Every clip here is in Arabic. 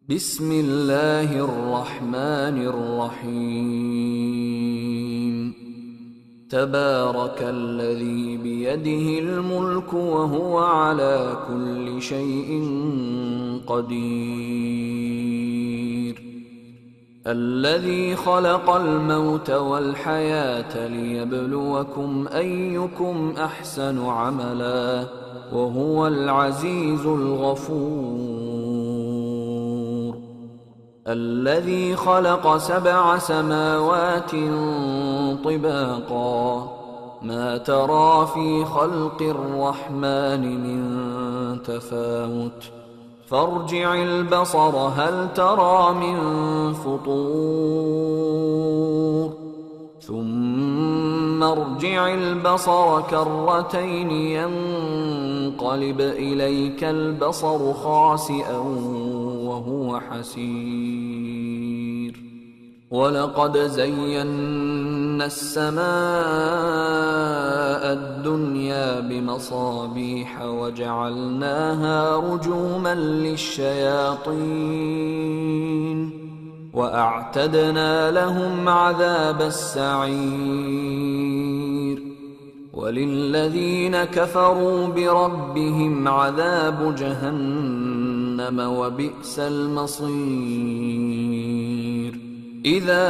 بسم الله الرحمن الرحيم تبارك الذي بيده الملك وهو على كل شيء قدير الذي خلق الموت والحياة ليبلوكم أيكم أحسن عملا وهو العزيز الغفور الذي خلق 7 سماوات طباقا ما ترى في خلق الرحمن من تفاوت فارجع البصر هل ترى من فطور ثم ارجع البصر كرتين ينقلب إليك البصر خاسئا وهو حسير ولقد زينا السماء الدنيا بمصابيح وجعلناها رجوما للشياطين وأعتدنا لهم عذاب السعير وللذين كفروا بربهم عذاب جهنم وبئس المصير إذا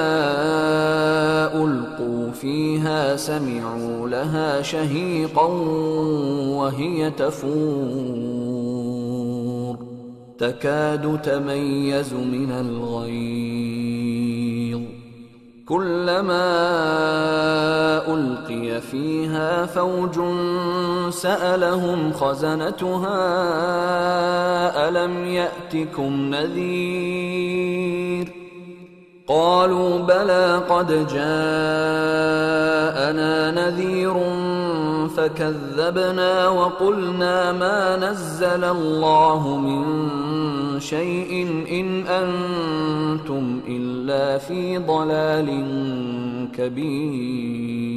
ألقوا فيها سمعوا لها شهيقا وهي تفور تكاد تميز من الغيظ كلما ألقي فيها فوج سألهم خزنتها ألم يأتكم نذير قالوا بلى قد جاءنا نذير فكذبنا وقلنا ما نزل الله من شيء إن أنتم إلا في ضلال كبير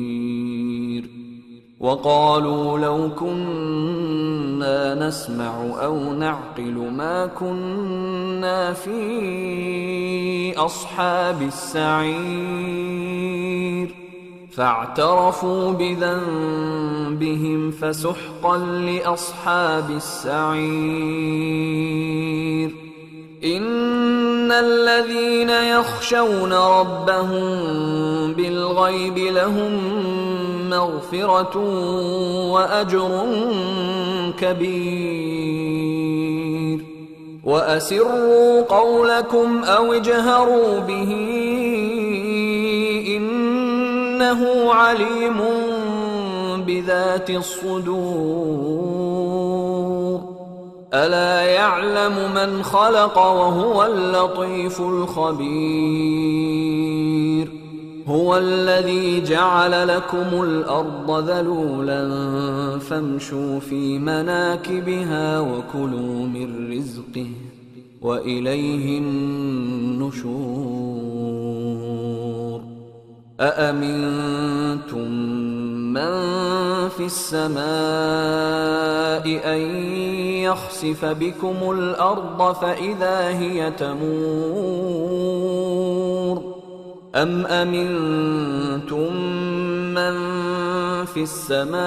وقالوا لو كنا نسمع أو نعقل ما كنا في أصحاب السعير فاعترفوا بذنبهم فسحقا لأصحاب السعير إن الذين يخشون ربهم بالغيب لهم مغفرة وأجر كبير وأسروا قولكم أو اجهروا به إنه عليم بذات الصدور ألا يعلم من خلق وهو اللطيف الخبير هو الذي جعل لكم الأرض ذلولا فامشوا في مناكبها وكلوا من رزقه وإليه النشور أأمنتم من في السماء أن يخسف بكم الأرض فإذا هي تمور أم أمنتم من في السماء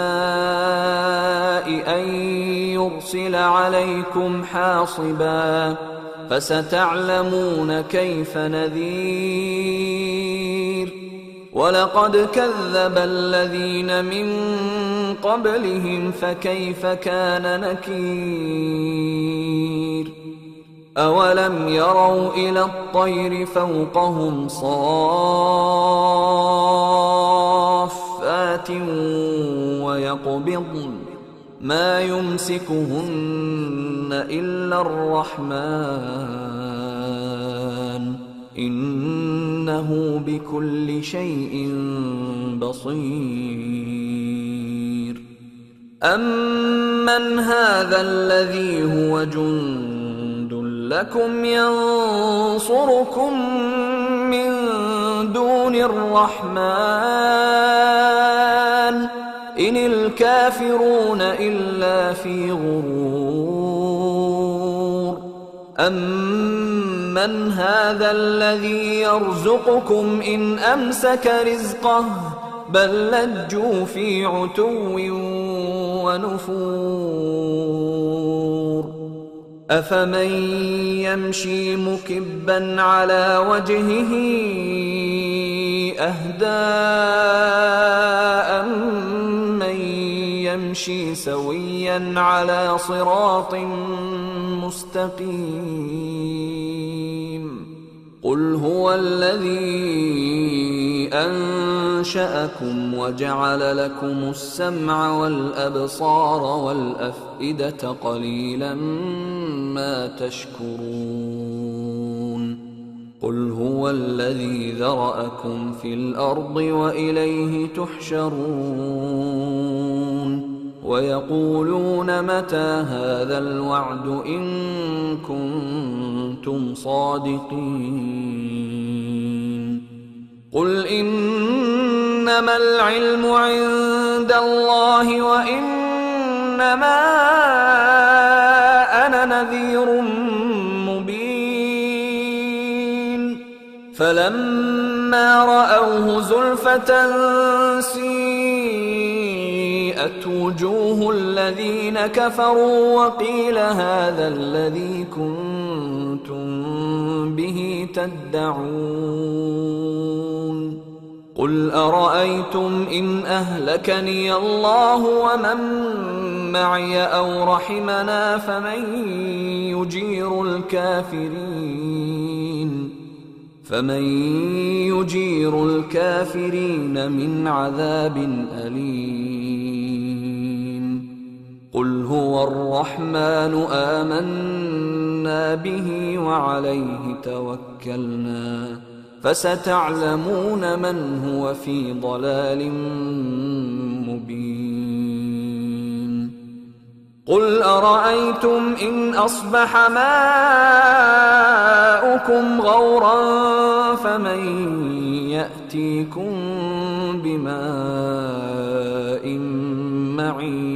أن يرسل عليكم حاصبا فستعلمون كيف نذير ولقد كذب الذين من قبلهم فكيف كان نكير أولم يروا إلى الطير فوقهم صافات ويقبضن ما يمسكهن إلا الرحمن إنه بكل شيء بصير أمن هذا الذي هو جند لكم ينصركم من دون الرحمن إن الكافرون إلا في غرور أمن من هذا الذي يرزقكم إن أمسك رزقه بل لجوا في عتو ونفور أفمن يمشي مكبا على وجهه أهدى أمن يمشي سويا على صراط مستقيم قل هو الذي أنشأكم وجعل لكم السمع والأبصار والأفئدة قليلا ما تشكرون قل هو الذي ذرأكم في الأرض وإليه تحشرون ويقولون متى هذا الوعد إن كنتم صادقين قل إنما العلم عند الله وإنما أنا نذير مبين فلما رأوه زلفة سيئت وجوه الذين كفروا وقيل هذا الذي كنتم به تدعون قل أرأيتم إن أهلكني الله ومن معي أو رحمنا فمن يجير الكافرين من عذاب أليم قل هو الرحمن آمنا به وعليه توكلنا فستعلمون من هو في ضلال مبين قل أرأيتم إن أصبح ماؤكم غورا فمن يأتيكم بماء معين